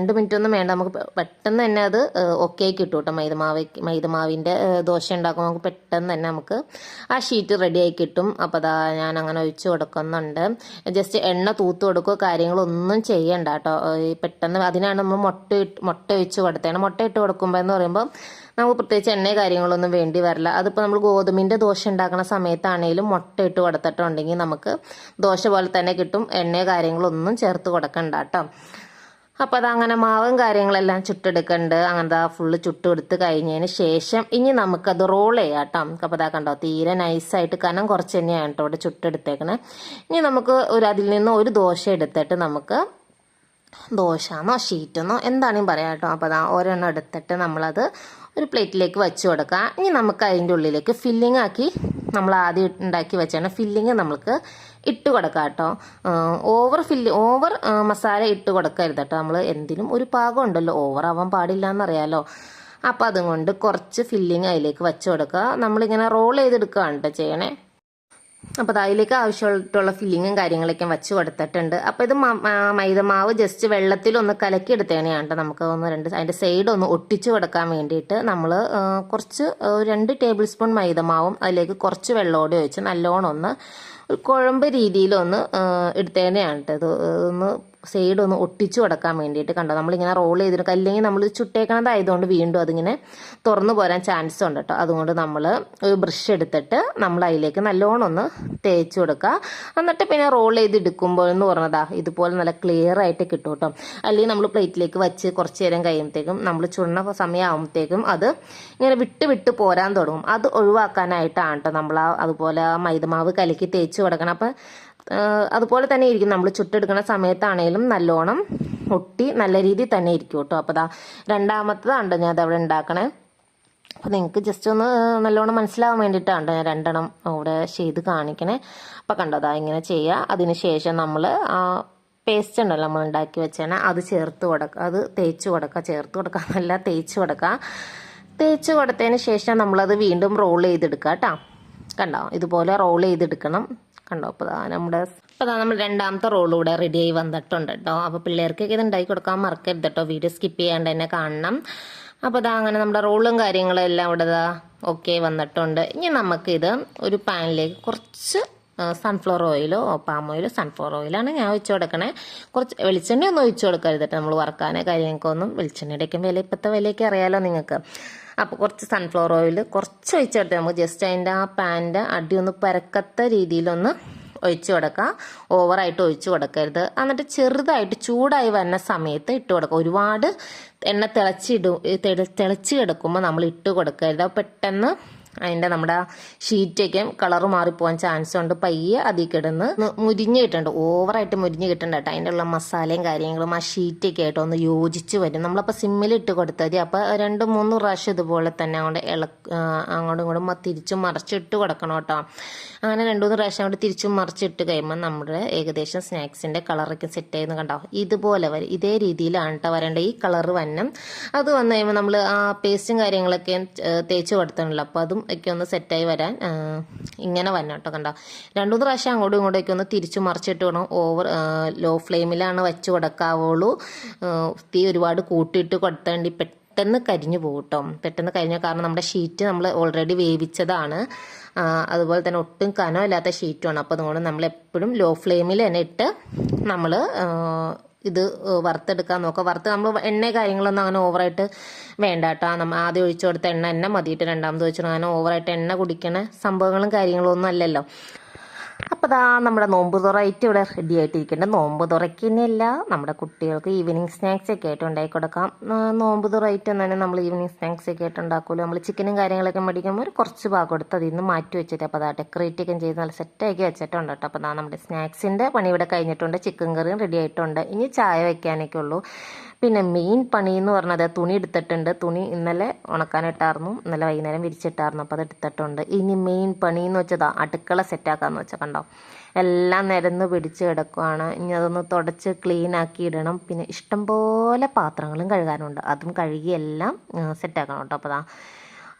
ഒന്നും വേണ്ട. നമുക്ക് പെട്ടെന്ന് തന്നെ അത് ഓക്കെ കിട്ടും കേട്ടോ. മൈദമാവിൻ്റെ ദോശ ഉണ്ടാക്കുമ്പോൾ നമുക്ക് പെട്ടെന്ന് തന്നെ നമുക്ക് ആ ഷീറ്റ് റെഡിയായി കിട്ടും. അപ്പോൾ അതാ ഞാൻ അങ്ങനെ ഒഴിച്ച് കൊടുക്കുന്നുണ്ട്. ജസ്റ്റ് എണ്ണ തൂത്ത് കൊടുക്കുക, കാര്യങ്ങളൊന്നും ചെയ്യണ്ട കേട്ടോ. പെട്ടെന്ന് അതിനാണ് നമ്മൾ മുട്ട ഒഴിച്ച് കൊടുത്തതാണ്. മുട്ട ഇട്ട് കൊടുക്കുമ്പോൾ എന്ന് പറയുമ്പോൾ നമുക്ക് പ്രത്യേകിച്ച് എണ്ണ കാര്യങ്ങളൊന്നും വേണ്ടി വരില്ല. അതിപ്പോൾ നമ്മൾ ഗോതമ്പിൻ്റെ ദോശ ഉണ്ടാക്കുന്ന സമയത്താണെങ്കിലും മുട്ട ഇട്ട് കൊടുത്തിട്ടുണ്ടെങ്കിൽ നമുക്ക് ദോശ പോലെ തന്നെ കിട്ടും. എണ്ണ കാര്യങ്ങളൊന്നും ചേർത്ത് കൊടുക്കണ്ട കേട്ടോ. അപ്പോൾ അതങ്ങനെ മാവും കാര്യങ്ങളെല്ലാം ചുട്ടെടുക്കണ്ട്. അങ്ങനത്തെ ഫുള്ള് ചുട്ടെടുത്ത് കഴിഞ്ഞതിന് ശേഷം ഇനി നമുക്കത് റോൾ ചെയ്യാം കേട്ടോ. അപ്പോൾ അതാ കണ്ടോ തീരെ നൈസായിട്ട് കനം കുറച്ച് തന്നെയാണ് കേട്ടോ ഇവിടെ ചുട്ടെടുത്തേക്കണേ. ഇനി നമുക്ക് അതിൽ നിന്ന് ഒരു ദോശ എടുത്തിട്ട് നമുക്ക് ദോശന്നോ ഷീറ്റെന്നോ എന്താണെങ്കിലും പറയാം കേട്ടോ. അപ്പോൾ അതാ ഒരെണ്ണം എടുത്തിട്ട് നമ്മളത് ഒരു പ്ലേറ്റിലേക്ക് വെച്ച് കൊടുക്കുക. ഇനി നമുക്ക് അതിൻ്റെ ഉള്ളിലേക്ക് ഫില്ലിംഗ് ആക്കി നമ്മൾ ആദ്യം ഉണ്ടാക്കി വെച്ചാണ് ഫില്ലിങ് നമുക്ക് ഇട്ട് കൊടുക്കാം കേട്ടോ. ഓവർ മസാല ഇട്ട് കൊടുക്കരുത് കേട്ടോ. നമ്മൾ എന്തിനും ഒരു പാകം ഉണ്ടല്ലോ, ഓവർ ആവാൻ പാടില്ല എന്നറിയാലോ. അപ്പോൾ അതുകൊണ്ട് കുറച്ച് ഫില്ലിങ് അതിലേക്ക് വെച്ച് കൊടുക്കുക. നമ്മളിങ്ങനെ റോൾ ചെയ്തെടുക്കുകയാണ് കേട്ടോ ചെയ്യണേ. അപ്പോൾ അതിലേക്ക് ആവശ്യമായിട്ടുള്ള ഫില്ലിങ്ങും കാര്യങ്ങളൊക്കെ വെച്ച് കൊടുത്തിട്ടുണ്ട്. അപ്പോൾ ഇത് മൈദമാവ് ജസ്റ്റ് വെള്ളത്തിലൊന്ന് കലക്കി എടുത്തേനെയാണ് കേട്ടോ. നമുക്ക് അതിൻ്റെ സൈഡ് ഒന്ന് ഒട്ടിച്ച് കൊടുക്കാൻ വേണ്ടിയിട്ട് നമ്മൾ കുറച്ച് 2 ടേബിൾ സ്പൂൺ മൈദമാവും അതിലേക്ക് കുറച്ച് വെള്ളമോടെ ഒഴിച്ച് നല്ലോണം ഒന്ന് കുഴമ്പ് രീതിയിലൊന്ന് എടുത്തേനെയാണ് കേട്ടോ. ഇത് ഒന്ന് സൈഡ് ഒന്ന് ഒട്ടിച്ചു കൊടുക്കാൻ വേണ്ടിയിട്ട് കണ്ടോ. നമ്മളിങ്ങനെ റോൾ ചെയ്തിട്ട് അല്ലെങ്കിൽ നമ്മൾ ചുട്ടേക്കണതായതുകൊണ്ട് വീണ്ടും അതിങ്ങനെ തുറന്നു പോരാൻ ചാൻസ് ഉണ്ട് കേട്ടോ. അതുകൊണ്ട് നമ്മൾ ഒരു ബ്രഷ് എടുത്തിട്ട് നമ്മൾ അതിലേക്ക് നല്ലോണം ഒന്ന് തേച്ച് കൊടുക്കുക. എന്നിട്ട് പിന്നെ റോൾ ചെയ്തെടുക്കുമ്പോൾ എന്ന് പറഞ്ഞതാ ഇതുപോലെ നല്ല ക്ലിയർ ആയിട്ട് കിട്ടും കേട്ടോ. അല്ലെങ്കിൽ നമ്മൾ പ്ലേറ്റിലേക്ക് വെച്ച് കുറച്ച് നേരം കഴിയുമ്പോഴത്തേക്കും നമ്മൾ ചുടുന്ന സമയമാകുമ്പോഴത്തേക്കും അത് ഇങ്ങനെ വിട്ട് പോരാൻ തുടങ്ങും. അത് ഒഴിവാക്കാനായിട്ടാണ് കേട്ടോ നമ്മൾ അതുപോലെ മൈദമാവ് കലക്കി തേച്ച് കൊടുക്കണം. അപ്പം അതുപോലെ തന്നെ ഇരിക്കും. നമ്മൾ ചുട്ടെടുക്കുന്ന സമയത്താണേലും നല്ലോണം ഒട്ടി നല്ല രീതിയിൽ തന്നെ ഇരിക്കും കേട്ടോ. അപ്പോൾ രണ്ടാമത്തതാണ് ഞാൻ അതവിടെ ഉണ്ടാക്കണേ. അപ്പോൾ നിങ്ങൾക്ക് ജസ്റ്റ് ഒന്ന് നല്ലോണം മനസ്സിലാവാൻ വേണ്ടിയിട്ടാണ് ഞാൻ 2 എണ്ണം അവിടെ ചെയ്ത് കാണിക്കണേ. അപ്പോൾ കണ്ടോ ഇങ്ങനെ ചെയ്യുക. അതിന് ശേഷം നമ്മൾ പേസ്റ്റ് ഉണ്ടല്ലോ നമ്മൾ ഉണ്ടാക്കി വെച്ചാൽ അത് ചേർത്ത് കൊടുക്കുക. അത് തേച്ച് കൊടുക്കുക. ചേർത്ത് കൊടുക്കാന്നല്ല തേച്ച് കൊടുക്കുക. തേച്ച് കൊടുത്തതിന് ശേഷം നമ്മളത് വീണ്ടും റോൾ ചെയ്തെടുക്കുക കേട്ടോ. കണ്ടോ ഇതുപോലെ റോൾ ചെയ്തെടുക്കണം. കണ്ടോ അപ്പോൾ നമ്മൾ 2ാമത്തെ റോൾ കൂടെ റെഡിയായി വന്നിട്ടുണ്ട് കേട്ടോ. അപ്പോൾ പിള്ളേർക്കൊക്കെ ഇത് ഉണ്ടാക്കി കൊടുക്കാൻ മറക്കരുത് കേട്ടോ. വീഡിയോ സ്കിപ്പ് ചെയ്യാണ്ട് തന്നെ കാണണം. അപ്പോൾ അങ്ങനെ നമ്മുടെ റോളും കാര്യങ്ങളും എല്ലാം ഇവിടെ ഓക്കെ വന്നിട്ടുണ്ട്. ഇനി നമുക്കിത് ഒരു പാനിലേക്ക് കുറച്ച് സൺഫ്ലവർ ഓയിലോ പാം ഓയിലോ സൺഫ്ലവർ ഓയിലാണ് ഞാൻ ഒഴിച്ചു കൊടുക്കണേ. കുറച്ച് വെളിച്ചെണ്ണ ഒന്നും ഒഴിച്ചു കൊടുക്കരുത് നമ്മൾ വറക്കാനോ കാര്യങ്ങൾക്കൊന്നും. വെളിച്ചെണ്ണയുടെയൊക്കെ വില ഇപ്പോഴത്തെ വിലയൊക്കെ അറിയാലോ നിങ്ങൾക്ക്. അപ്പോൾ കുറച്ച് സൺഫ്ലവർ ഓയിൽ കുറച്ച് ഒഴിച്ചെടുത്ത് നമുക്ക് ജസ്റ്റ് അതിൻ്റെ ആ പാനിൻ്റെ അടി ഒന്ന് പരക്കത്ത രീതിയിലൊന്ന് ഒഴിച്ചു കൊടുക്കുക. ഓവറായിട്ട് ഒഴിച്ചു കൊടുക്കരുത്. എന്നിട്ട് ചെറുതായിട്ട് ചൂടായി വരുന്ന സമയത്ത് ഇട്ട് കൊടുക്കുക. ഒരുപാട് എണ്ണ തിളച്ച് കിടക്കുമ്പോൾ നമ്മൾ ഇട്ട് കൊടുക്കരുത്. പെട്ടെന്ന് അതിൻ്റെ നമ്മുടെ ഷീറ്റൊക്കെ കളറ് മാറിപ്പോകാൻ ചാൻസ് ഉണ്ട്. പയ്യെ അതിൽ കിടന്ന് മുരിഞ്ഞ് കിട്ടണ്ട, ഓവറായിട്ട് മുരിഞ്ഞ് കിട്ടണ്ട കേട്ടോ. അതിൻ്റെ ഉള്ള മസാലയും കാര്യങ്ങളും ആ ഷീറ്റൊക്കെ ആയിട്ട് ഒന്ന് യോജിച്ച് വരും. നമ്മളപ്പോൾ സിമ്മിലിട്ട് കൊടുത്താൽ മതി. അപ്പോൾ 2-3 പ്രാവശ്യം ഇതുപോലെ തന്നെ അങ്ങോട്ടും ഇങ്ങോട്ടും തിരിച്ചും മറിച്ചിട്ട് കൊടുക്കണം കേട്ടോ. അങ്ങനെ 2-3 പ്രാവശ്യം അങ്ങോട്ട് തിരിച്ചും മറിച്ചിട്ട് കഴിയുമ്പോൾ നമ്മുടെ ഏകദേശം സ്നാക്സിൻ്റെ കളറൊക്കെ സെറ്റ് ചെയ്യുന്ന കണ്ടോ. ഇതുപോലെ വരും. ഇതേ രീതിയിലാണ് കേട്ടോ വരേണ്ട. ഈ കളറ് വന്നം അത് വന്നു കഴിയുമ്പോൾ നമ്മൾ ആ പേസ്റ്റും കാര്യങ്ങളൊക്കെ തേച്ച് കൊടുത്തിട്ടുണ്ടല്ലോ. അപ്പോൾ അതും ഒക്കെ ഒന്ന് സെറ്റായി വരാൻ ഇങ്ങനെ വരണം കേട്ടോ. കണ്ടോ 2-3 പ്രാവശ്യം അങ്ങോട്ടും ഇങ്ങോട്ടേക്ക് ഒന്ന് തിരിച്ചു മറിച്ചിട്ട് വേണം. ലോ ഫ്ലെയിമിലാണ് വെച്ച് കൊടുക്കാവുള്ളൂ. തീ ഒരുപാട് കൂട്ടിയിട്ട് കൊടുത്തേണ്ടി പെട്ടെന്ന് കരിഞ്ഞു പോകും കേട്ടോ. പെട്ടെന്ന് കരിഞ്ഞ കാരണം നമ്മുടെ ഷീറ്റ് നമ്മൾ ഓൾറെഡി വേവിച്ചതാണ്. അതുപോലെ തന്നെ ഒട്ടും കനമില്ലാത്ത ഷീറ്റുമാണ്. അപ്പോൾ അതുകൊണ്ട് നമ്മൾ എപ്പോഴും ലോ ഫ്ലെയിമിൽ തന്നെ ഇട്ട് നമ്മൾ ഇത് വറുത്തെടുക്കാൻ നോക്കുക. വറുത്ത് നമ്മൾ എണ്ണ കാര്യങ്ങളൊന്നും അങ്ങനെ ഓവറായിട്ട് വേണ്ട കേട്ടോ. നമ്മൾ ആദ്യം ഒഴിച്ചു കൊടുത്ത എണ്ണ മതിയിട്ട് രണ്ടാമത് ഒഴിച്ചു അങ്ങനെ ഓവറായിട്ട് എണ്ണ കുടിക്കണ സംഭവങ്ങളും കാര്യങ്ങളും ഒന്നും അല്ലല്ലോ. അപ്പോൾ ദാ നമ്മുടെ നോമ്പ് തുറയിട്ട് ഇവിടെ റെഡി ആയിട്ടിരിക്കേണ്ടത്. നോമ്പ് തുറയ്ക്കുന്നല്ല, നമ്മുടെ കുട്ടികൾക്ക് ഈവനിങ് സ്നാക്സ് ഒക്കെ ആയിട്ട് ഉണ്ടാക്കി കൊടുക്കാം. നോമ്പ് തുറയിട്ട് തന്നെ നമ്മൾ ഈവനിങ് സ്നാക്സ് ഒക്കെ ആയിട്ട് ഉണ്ടാക്കുമല്ലോ. നമ്മൾ ചിക്കനും കാര്യങ്ങളൊക്കെ മേടിക്കുമ്പോൾ ഒരു കുറച്ച് ഭാഗം എടുത്ത് അതിൽ നിന്ന് മാറ്റി വെച്ചിട്ട് അപ്പോൾ അതാ ഡെക്കറേറ്റ് ഒക്കെ ചെയ്ത് നല്ല സെറ്റാക്കി വെച്ചിട്ടുണ്ട് കേട്ടോ. അപ്പോൾ നമ്മുടെ സ്നാക്സിൻ്റെ പണി ഇവിടെ കഴിഞ്ഞിട്ടുണ്ട്. ചിക്കൻ കറിയും റെഡി ആയിട്ടുണ്ട്. ഇനി ചായ വയ്ക്കാനൊക്കെ ഉള്ളൂ. പിന്നെ മെയിൻ പണി എന്ന് പറഞ്ഞത് തുണി എടുത്തിട്ടുണ്ട്. തുണി ഇന്നലെ ഉണക്കാനിട്ടായിരുന്നു, ഇന്നലെ വൈകുന്നേരം വിരിച്ചിട്ടായിരുന്നു. അപ്പോൾ അത് എടുത്തിട്ടുണ്ട്. ഇനി മെയിൻ പണി എന്ന് വെച്ചതാ അടുക്കള സെറ്റാക്കാന്ന് വെച്ചാൽ കണ്ടോ എല്ലാം നിരന്ന് പിടിച്ച് കിടക്കുവാണ്. ഇനി അതൊന്ന് തുടച്ച് ക്ലീൻ ആക്കി ഇടണം. പിന്നെ ഇഷ്ടംപോലെ പാത്രങ്ങളും കഴുകാനുണ്ട്. അതും കഴുകി എല്ലാം സെറ്റാക്കണം കേട്ടോ. അപ്പോൾ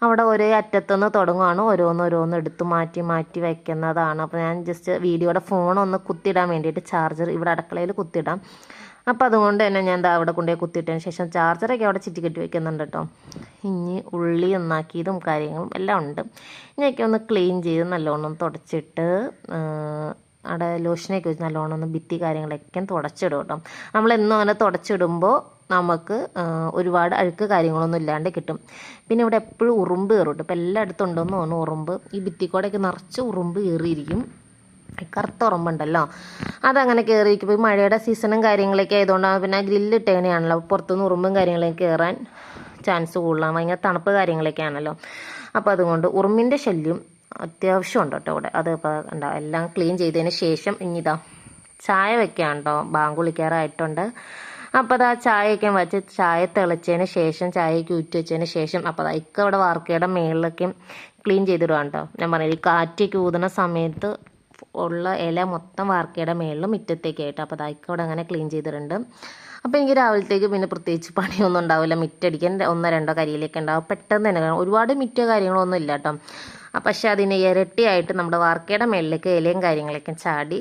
അവിടെ ഒരേ അറ്റത്തുനിന്ന് തുടങ്ങുകയാണ്. ഓരോന്ന് എടുത്ത് മാറ്റി വയ്ക്കുന്നതാണ്. അപ്പോൾ ഞാൻ ജസ്റ്റ് വീഡിയോയുടെ ഫോണൊന്ന് കുത്തിയിടാൻ വേണ്ടിയിട്ട് ചാർജർ ഇവിടെ അടുക്കളയിൽ കുത്തിയിടാം. അപ്പോൾ അതുകൊണ്ട് തന്നെ ഞാൻ അവിടെ കൊണ്ടുപോയി കുത്തിയിട്ടതിന് ശേഷം ചാർജറൊക്കെ അവിടെ ചുറ്റിക്കെട്ടി വെക്കുന്നുണ്ട് കേട്ടോ. ഇനി ഉള്ളി ഒന്നാക്കിയതും കാര്യങ്ങളും എല്ലാം ഉണ്ട്. ഇനിയൊക്കെ ഒന്ന് ക്ലീൻ ചെയ്ത് നല്ലോണം തുടച്ചിട്ട് അവിടെ ലോഷനൊക്കെ വെച്ച് നല്ലോണം ഒന്ന് ഭിത്തി കാര്യങ്ങളൊക്കെ തുടച്ചിടും കേട്ടോ. നമ്മളെന്നും അങ്ങനെ തുടച്ചിടുമ്പോൾ നമുക്ക് ഒരുപാട് അഴുക്ക് കാര്യങ്ങളൊന്നും ഇല്ലാണ്ട് കിട്ടും. പിന്നെ ഇവിടെ എപ്പോഴും ഉറുമ്പ് കയറും കേട്ടോ. ഇപ്പോൾ എല്ലായിടത്തും ഉണ്ടെന്ന് തോന്നുന്നു ഉറുമ്പ്. ഈ ഭിത്തിക്കൂടെയൊക്കെ നിറച്ച് ഉറുമ്പ് കയറിയിരിക്കും. കറുത്ത ഉറുമ്പുണ്ടല്ലോ അതങ്ങനെ കയറിയിരിക്കും. മഴയുടെ സീസണും കാര്യങ്ങളൊക്കെ ആയതുകൊണ്ടാണ്. പിന്നെ ഗ്രില്ലിട്ടേനെയാണല്ലോ, പുറത്തുനിന്ന് ഉറുമ്പും കാര്യങ്ങളൊക്കെ കയറാൻ ചാൻസ് കൂടുതലാണ്. ഭയങ്കര തണുപ്പ് കാര്യങ്ങളൊക്കെ ആണല്ലോ. അപ്പോൾ അതുകൊണ്ട് ഉറുമ്പിൻ്റെ ശല്യം അത്യാവശ്യം ഉണ്ട് കേട്ടോ ഇവിടെ. അത് ഇപ്പോൾ ഉണ്ടാവും. എല്ലാം ക്ലീൻ ചെയ്തതിന് ശേഷം ഇനിതാ ചായ വെക്കാൻ കേട്ടോ. ബാങ്ക് വിളിക്കാറായിട്ടുണ്ട്. അപ്പോൾ അതാ ചായയൊക്കെ വെച്ച് ചായ തിളച്ചതിന് ശേഷം ചായയൊക്കെ ഊറ്റി വെച്ചതിന് ശേഷം അപ്പോൾ ഇക്ക അവിടെ വാർക്കയുടെ മേളിലൊക്കെ ക്ലീൻ ചെയ്തിടുവാണ് കേട്ടോ. ഞാൻ പറഞ്ഞത് ഈ കാറ്റൊക്കെ ഊതുന്ന സമയത്ത് ഉള്ള ഇല മൊത്തം വാർക്കയുടെ മേളിലും മുറ്റത്തേക്കായിട്ട്. അപ്പോൾ അതായിക്ക് അവിടെ അങ്ങനെ ക്ലീൻ ചെയ്തിട്ടുണ്ട്. അപ്പോൾ എനിക്ക് രാവിലത്തേക്ക് പിന്നെ പ്രത്യേകിച്ച് പണിയൊന്നും ഉണ്ടാവില്ല. മിറ്റടിക്കാൻ 1-2 കരിയിലൊക്കെ ഉണ്ടാവും. പെട്ടെന്ന് തന്നെ ഒരുപാട് മിറ്റോ കാര്യങ്ങളൊന്നും ഇല്ല കേട്ടോ. പക്ഷേ അതിന് ഇരട്ടിയായിട്ട് നമ്മുടെ വാർക്കയുടെ മേളിലേക്ക് ഇലയും കാര്യങ്ങളൊക്കെ ചാടി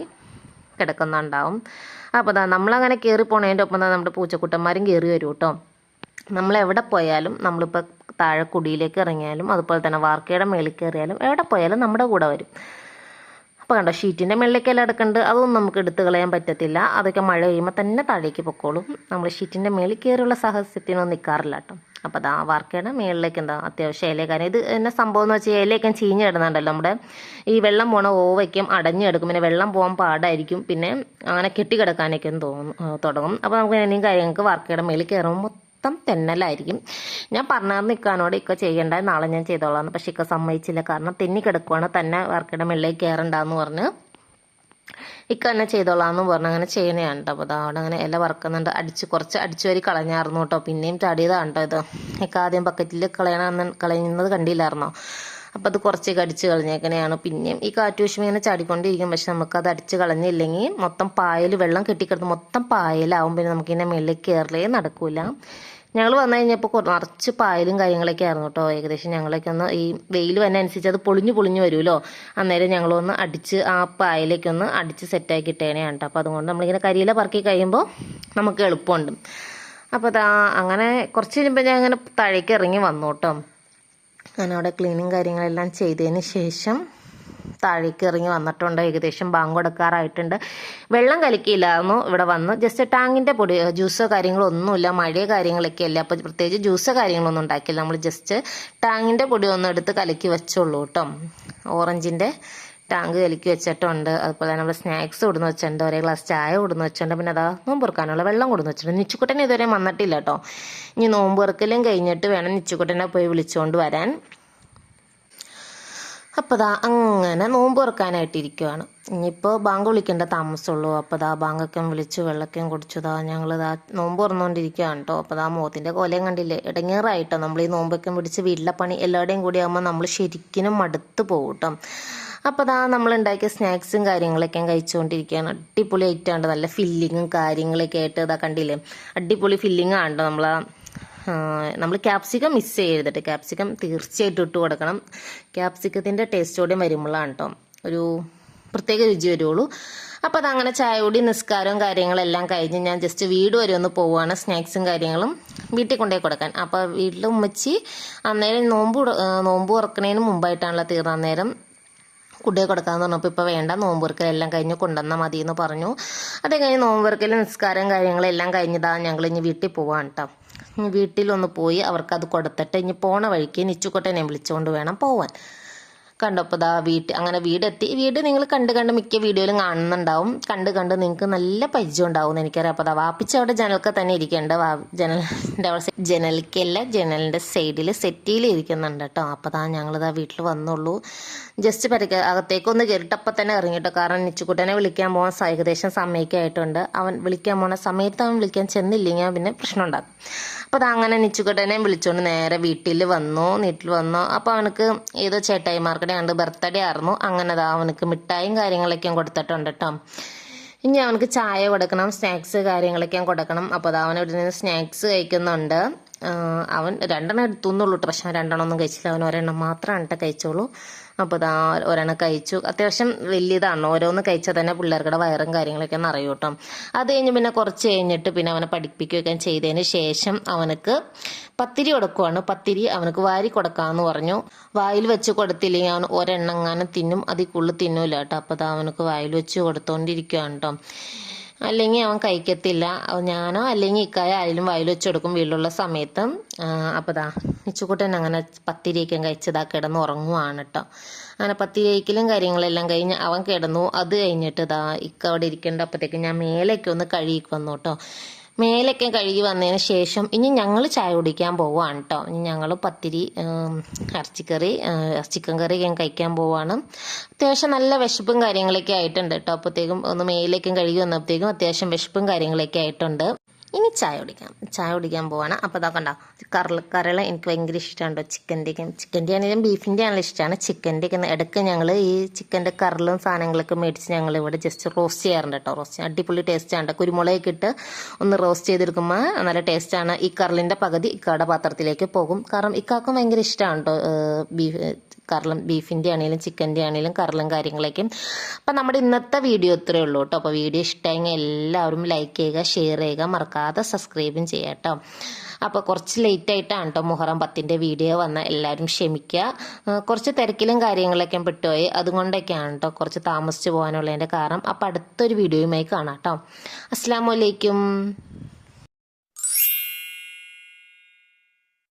കിടക്കുന്നുണ്ടാവും. അപ്പോൾ നമ്മളങ്ങനെ കയറി പോണതിൻ്റെ ഒപ്പം തന്നെ നമ്മുടെ പൂച്ചക്കുട്ടന്മാരും കയറി വരും കേട്ടോ. നമ്മളെവിടെ പോയാലും നമ്മളിപ്പോൾ താഴെ കുടിയിലേക്ക് ഇറങ്ങിയാലും അതുപോലെ തന്നെ വാർക്കയുടെ മേളിൽ കയറിയാലും എവിടെ പോയാലും നമ്മുടെ കൂടെ വരും. അപ്പോൾ കണ്ടോ ഷീറ്റിൻ്റെ മേളിലേക്കെല്ലാം എടുക്കേണ്ടത് അതൊന്നും നമുക്ക് എടുത്ത് കളയാൻ പറ്റത്തില്ല. അതൊക്കെ മഴ പെയ്യുമ്പോൾ തന്നെ താഴേക്ക് പൊക്കോളും. നമ്മൾ ഷീറ്റിൻ്റെ മേളിൽ കയറിയുള്ള സാഹചര്യത്തിനൊന്നും നിൽക്കാറില്ല കേട്ടോ. അപ്പോൾ വാർക്കയുടെ മേളിലേക്ക് അത്യാവശ്യം ഇല. കാരണം ഇത് എന്നെ സംഭവം എന്ന് വെച്ചാൽ ഇലയൊക്കെ ചീഞ്ഞ് കിടന്നുണ്ടല്ലോ. നമ്മുടെ ഈ വെള്ളം പോണ ഓവയ്ക്കും അടഞ്ഞു കിടക്കും. പിന്നെ വെള്ളം പോകാൻ പാടായിരിക്കും. പിന്നെ അങ്ങനെ കെട്ടിക്കിടക്കാനൊക്കെ തുടങ്ങും. അപ്പോൾ നമുക്ക് ഇനിയും കാര്യങ്ങൾക്ക് വാർക്കയുടെ മേളിൽ കയറുമ്പോൾ തെന്നലായിരിക്കും. ഞാൻ പറഞ്ഞാൽ നിൽക്കാനോട് ഇക്ക ചെയ്യേണ്ട, നാളെ ഞാൻ ചെയ്തോളാം. പക്ഷെ ഇക്ക സമ്മതിച്ചില്ല. കാരണം തെന്നി കിടക്കുവാണ്, തന്നെ വാർക്കയുടെ മേളിലേക്ക് കയറണ്ടെന്ന് പറഞ്ഞ് ഇക്ക തന്നെ ചെയ്തോളാന്ന് പറഞ്ഞ് അങ്ങനെ ചെയ്യണതാണ് കേട്ടോ. അപ്പോൾ അവിടെ അങ്ങനെ ഇല വറക്കുന്നുണ്ട്. കുറച്ച് അടിച്ചു വരി കളഞ്ഞായിരുന്നു കേട്ടോ. പിന്നെയും ചാടിയതാണ് കേട്ടോ ഇത്. ഇക്ക ആദ്യം ബക്കറ്റിൽ കളയുന്നത് കണ്ടില്ലായിരുന്നോ. അപ്പോൾ അത് കുറച്ചൊക്കെ അടിച്ച് കളഞ്ഞേക്കണെയാണ്. പിന്നെയും ഈ കാറ്റുവശം ഇങ്ങനെ ചാടിക്കൊണ്ടിരിക്കും. പക്ഷെ നമുക്കത് അടിച്ച് കളഞ്ഞില്ലെങ്കിൽ മൊത്തം പായൽ വെള്ളം കെട്ടിക്കിടന്ന് മൊത്തം പായലാവും. പിന്നെ നമുക്കിതിൻ്റെ മേളിലേക്ക് കയറലേ നടക്കൂല. ഞങ്ങൾ വന്നു കഴിഞ്ഞപ്പോൾ നിറച്ച് പായലും കാര്യങ്ങളൊക്കെ ആയിരുന്നു കേട്ടോ. ഏകദേശം ഞങ്ങളൊക്കെ ഒന്ന് ഈ വെയിൽ വന്നെ അനുസരിച്ച് അത് പൊളിഞ്ഞു വരുമല്ലോ. അന്നേരം ഞങ്ങളൊന്ന് അടിച്ച് ആ പായലേക്ക് ഒന്ന് അടിച്ച് സെറ്റാക്കി ഇട്ടേനെയാണ് കേട്ടോ. അപ്പോൾ അതുകൊണ്ട് നമ്മളിങ്ങനെ കരിയില പറക്കി കഴിയുമ്പോൾ നമുക്ക് എളുപ്പമുണ്ട്. അപ്പോൾ അങ്ങനെ കുറച്ച് കഴിയുമ്പോൾ ഞാൻ അങ്ങനെ താഴേക്ക് ഇറങ്ങി വന്നു കേട്ടോ. ഞാനവിടെ ക്ലീനിങ് കാര്യങ്ങളെല്ലാം ചെയ്തതിന് ശേഷം താഴേക്ക് ഇറങ്ങി വന്നിട്ടുണ്ട്. ഏകദേശം ബാങ്ക് കൊടുക്കാറായിട്ടുണ്ട്. വെള്ളം കലക്കിയില്ലായിരുന്നു. ഇവിടെ വന്ന് ജസ്റ്റ് ടാങ്കിൻ്റെ പൊടി ജ്യൂസോ കാര്യങ്ങളോ ഒന്നുമില്ല, മഴയോ കാര്യങ്ങളൊക്കെ അല്ലേ, അപ്പോൾ പ്രത്യേകിച്ച് ജ്യൂസോ കാര്യങ്ങളൊന്നും ഉണ്ടാക്കില്ല. നമ്മൾ ജസ്റ്റ് ടാങ്കിൻ്റെ പൊടി ഒന്ന് എടുത്ത് കലക്കി വെച്ചോളൂ കേട്ടോ. ഓറഞ്ചിൻ്റെ ടാങ്ക് കലക്കി വെച്ചിട്ടുണ്ട്. അതുപോലെ തന്നെ നമ്മൾ സ്നാക്സ് കൊടുന്ന് വെച്ചിട്ടുണ്ട്, ഒരേ ഗ്ലാസ് ചായ കൊടുന്ന് വെച്ചിട്ടുണ്ട്. പിന്നെ അതാ നോമ്പ് തുറക്കാനുള്ള വെള്ളം കൊടുന്ന് വെച്ചിട്ടുണ്ട്. നിച്ചുക്കുട്ടനെ ഇതുവരെ വന്നിട്ടില്ല കേട്ടോ. ഇനി നോമ്പ് തുറക്കലും കഴിഞ്ഞിട്ട് വേണം നിച്ചുക്കുട്ടനെ പോയി വിളിച്ചുകൊണ്ട് വരാൻ. അപ്പോൾ ദാ അങ്ങനെ നോമ്പ് തുറക്കാനായിട്ടിരിക്കുവാണ്. ഇനിയിപ്പോൾ ബാങ്ക് വിളിക്കേണ്ട താമസമുള്ളൂ. അപ്പോൾ ദാ ബാങ്കൊക്കെ വിളിച്ചു വെള്ളമൊക്കെയും കുടിച്ചതാ ഞങ്ങളിതാ നോമ്പ് തുറന്നുകൊണ്ടിരിക്കുകയാണ് കേട്ടോ. അപ്പോൾ ദാ മുഖത്തിൻ്റെ കോലയും കണ്ടില്ലേ, ഇടങ്ങേറായിട്ടോ. നമ്മൾ ഈ നോമ്പൊക്കെ പിടിച്ച് വീട്ടിലെ പണി എല്ലാവരുടെയും കൂടി ആകുമ്പോൾ നമ്മൾ ശരിക്കും മടുത്ത് പോകും കേട്ടോ. അപ്പോൾ ദാ നമ്മളുണ്ടാക്കിയ സ്നാക്സും കാര്യങ്ങളൊക്കെ കഴിച്ചുകൊണ്ടിരിക്കുകയാണ്. അടിപൊളി ഐറ്റമുണ്ട്, നല്ല ഫില്ലിങ്ങും കാര്യങ്ങളൊക്കെ ആയിട്ട് ഇതാ കണ്ടില്ലേ, അടിപൊളി ഫില്ലിങ് ആണ് കേട്ടോ. നമ്മൾ ക്യാപ്സിക്കം മിസ് ചെയ്യരുത്. ക്യാപ്സിക്കം തീർച്ചയായിട്ടും ഇട്ട് കൊടുക്കണം. ക്യാപ്സിക്കത്തിൻ്റെ ടേസ്റ്റോടെയും വരുമ്പോഴാണ് കേട്ടോ ഒരു പ്രത്യേക രുചി വരുള്ളൂ. അപ്പോൾ അതങ്ങനെ ചായ കൂടി നിസ്കാരവും കാര്യങ്ങളെല്ലാം കഴിഞ്ഞ് ഞാൻ ജസ്റ്റ് വീട് വരെ ഒന്ന് പോവുകയാണ്, സ്നാക്സും കാര്യങ്ങളും വീട്ടിൽ കൊണ്ടുപോയി കൊടുക്കാൻ. അപ്പോൾ വീട്ടിൽ ഉമ്മച്ചി അന്നേരം നോമ്പ് തുറക്കുന്നതിന് മുമ്പായിട്ടാണല്ലോ തീർന്ന, അന്നേരം കുട്ടിയെ കൊടുക്കാമെന്ന് പറഞ്ഞപ്പോൾ ഇപ്പോൾ വേണ്ട, നോമ്പുറക്കലെല്ലാം കഴിഞ്ഞ് കൊണ്ടുവന്നാൽ മതി എന്ന് പറഞ്ഞു. അത് കഴിഞ്ഞ് നോമ്പുറക്കൽ നിസ്കാരം കാര്യങ്ങളെല്ലാം കഴിഞ്ഞതാണ്. ഞങ്ങൾ ഇനി വീട്ടിൽ പോവാണ് കേട്ടോ. ഇനി വീട്ടിലൊന്ന് പോയി അവർക്കത് കൊടുത്തിട്ട് ഇനി പോണ വഴിക്ക് നിച്ചുകൊട്ടനെ വിളിച്ചുകൊണ്ട് വേണം പോവാൻ. കണ്ടപ്പോൾ ദാ അങ്ങനെ വീടെത്തി. വീട് നിങ്ങൾ കണ്ട് മിക്ക വീഡിയോയിലും കാണുന്നുണ്ടാവും. കണ്ട് നിങ്ങൾക്ക് നല്ല പരിചയം ഉണ്ടാവും എന്ന് എനിക്കറിയാം. അപ്പോൾ ദാ വാപ്പിച്ച് അവിടെ ജനൽക്ക തന്നെ ഇരിക്കേണ്ട, ജനലിൻ്റെ അവിടെ ജനലിക്കല്ല, ജനലിൻ്റെ സൈഡിൽ സെറ്റിയിൽ ഇരിക്കുന്നുണ്ട് കേട്ടോ. അപ്പോൾ ദാ ഞങ്ങളിതാ വീട്ടിൽ വന്നുള്ളൂ. ജസ്റ്റ് അകത്തേക്കൊന്ന് കയറിട്ടപ്പം തന്നെ ഇറങ്ങിട്ടോ. കാരണം നിച്ചുകുട്ടനെ വിളിക്കാൻ പോകാൻ ഏകദേശം സമയമൊക്കെ ആയിട്ടുണ്ട്. അവൻ വിളിക്കാൻ പോകുന്ന സമയത്ത് അവൻ വിളിക്കാൻ ചെന്നില്ലെങ്കിൽ പിന്നെ പ്രശ്നം ഉണ്ടാകും. അപ്പോൾ അതങ്ങനെ നിച്ചുകുട്ടനെയും വിളിച്ചുകൊണ്ട് നേരെ വീട്ടിൽ വന്നു. അപ്പോൾ അവനക്ക് ഏതോ ചേട്ടായിമാർക്കിടെ കണ്ട് ബർത്ത്ഡേ ആയിരുന്നു. അങ്ങനെ അവനക്ക് മിഠായും കാര്യങ്ങളൊക്കെ കൊടുത്തിട്ടുണ്ട് കേട്ടോ. ഇനി അവനക്ക് ചായ കൊടുക്കണം, സ്നാക്സ് കാര്യങ്ങളൊക്കെ കൊടുക്കണം. അപ്പോൾ അവൻ ഇവിടെ നിന്ന് സ്നാക്സ് കഴിക്കുന്നുണ്ട്. അവൻ 2 എടുത്തുന്നുള്ളൂ, പക്ഷേ 2 ഒന്നും കഴിച്ചില്ല. അവൻ 1 മാത്രമാണ് കേട്ടോ കഴിച്ചോളൂ. അപ്പോൾ ഇതാ 1 കഴിച്ചു. അത്യാവശ്യം വലിയതാണ്. ഓരോന്ന് കഴിച്ചാൽ തന്നെ പിള്ളേർക്കുടെ വയറും കാര്യങ്ങളൊക്കെ നിറയും കേട്ടോ. അത് കഴിഞ്ഞ് പിന്നെ കുറച്ച് കഴിഞ്ഞിട്ട് പിന്നെ അവനെ പഠിപ്പിക്കുകയൊക്കെ ചെയ്തതിന് ശേഷം അവനക്ക് പത്തിരി കൊടുക്കുവാണ്. പത്തിരി അവനക്ക് വാരി കൊടുക്കാമെന്ന് പറഞ്ഞു. വായിൽ വെച്ച് കൊടുത്തില്ലെങ്കിൽ അവൻ 1 എങ്ങാനും തിന്നും, അതിൽ കൂടുതൽ തിന്നൂല കേട്ടോ. അപ്പോൾ അത് അവനക്ക് വായിൽ വെച്ച് കൊടുത്തോണ്ടിരിക്കുകയാണ് കേട്ടോ. അല്ലെങ്കിൽ അവൻ കഴിക്കത്തില്ല. ഞാനോ അല്ലെങ്കിൽ ഇക്കായ ആയാലും വായിൽ വെച്ച് കൊടുക്കും വീട്ടിലുള്ള സമയത്ത്. അപ്പോൾ ദാ നിച്ചുകുട്ടൻ അങ്ങനെ പത്തിരിയൊക്കെ കഴിച്ചതാ കിടന്ന് ഉറങ്ങുവാണ് കേട്ടോ. അങ്ങനെ പത്തിരി കഴിക്കലും കാര്യങ്ങളെല്ലാം കഴിഞ്ഞ് അവൻ കിടന്നു. അത് കഴിഞ്ഞിട്ട് ദാ ഇക്ക അവിടെ ഇരിക്കേണ്ട അപ്പോഴത്തേക്ക് ഞാൻ മേലേക്ക് ഒന്ന് കഴുകി വന്നു കേട്ടോ. മേലൊക്കെ കഴുകി വന്നതിന് ശേഷം ഇനി ഞങ്ങൾ ചായ കുടിക്കാൻ പോവുകയാണ് കേട്ടോ. ഇനി ഞങ്ങൾ പത്തിരി ചിക്കൻ കറി കഴിക്കാൻ പോവുകയാണ്. അത്യാവശ്യം നല്ല വിശപ്പും കാര്യങ്ങളൊക്കെ ആയിട്ടുണ്ട് കേട്ടോ. അപ്പോഴത്തേക്കും ഒന്ന് മേലേക്കും കഴുകി വന്നപ്പോഴത്തേക്കും അത്യാവശ്യം വിശപ്പും കാര്യങ്ങളൊക്കെ ആയിട്ടുണ്ട്. ഇനി ചായ കുടിക്കാൻ പോവാണ്. അപ്പോൾ ഇതാ കണ്ടോ, കരള എനിക്ക് ഭയങ്കര ഇഷ്ടമാണ് കേട്ടോ. ചിക്കൻ്റെ ആണെങ്കിലും ബീഫിൻ്റെ ആണെങ്കിലും ഇഷ്ടമാണ്. ചിക്കൻ്റെ ഒക്കെ ഇടയ്ക്ക് ഞങ്ങൾ ഈ ചിക്കൻ്റെ കരളും സാധനങ്ങളൊക്കെ മേടിച്ച് ഞങ്ങൾ ഇവിടെ ജസ്റ്റ് റോസ്റ്റ് ചെയ്യാറുണ്ട് കേട്ടോ. റോസ്റ്റ് അടിപൊളി ടേസ്റ്റാണ്. കുരുമുളകൊക്കെ ഇട്ട് ഒന്ന് റോസ്റ്റ് ചെയ്തെടുക്കുമ്പോൾ നല്ല ടേസ്റ്റാണ്. ഈ കരളിൻ്റെ പകുതി ഇക്കയുടെ പാത്രത്തിലേക്ക് പോകും. കാരണം ഇക്കാക്കും ഭയങ്കര ഇഷ്ടമാണ് കേട്ടോ ബീഫിൻ്റെ ആണെങ്കിലും ചിക്കൻ്റെ ആണെങ്കിലും കരളും കാര്യങ്ങളൊക്കെയും. അപ്പം നമ്മുടെ ഇന്നത്തെ വീഡിയോ ഇത്രയേ ഉള്ളൂ കേട്ടോ. അപ്പോൾ വീഡിയോ ഇഷ്ടമായെങ്കിൽ എല്ലാവരും ലൈക്ക് ചെയ്യുക, ഷെയർ ചെയ്യുക, മറക്കാതെ സബ്സ്ക്രൈബും ചെയ്യാം കേട്ടോ. അപ്പോൾ കുറച്ച് ലേറ്റായിട്ടാണ് കേട്ടോ മുഹറം 10ൻ്റെ വീഡിയോ വന്ന, എല്ലാവരും ക്ഷമിക്കുക. കുറച്ച് തിരക്കിലും കാര്യങ്ങളൊക്കെ പെട്ടുപോയി, അതുകൊണ്ടൊക്കെയാണ് കേട്ടോ കുറച്ച് താമസിച്ച് പോകാനുള്ളതിൻ്റെ കാരണം. അപ്പോൾ അടുത്തൊരു വീഡിയോയുമായി കാണാം കേട്ടോ. അസ്സലാമു അലൈക്കും.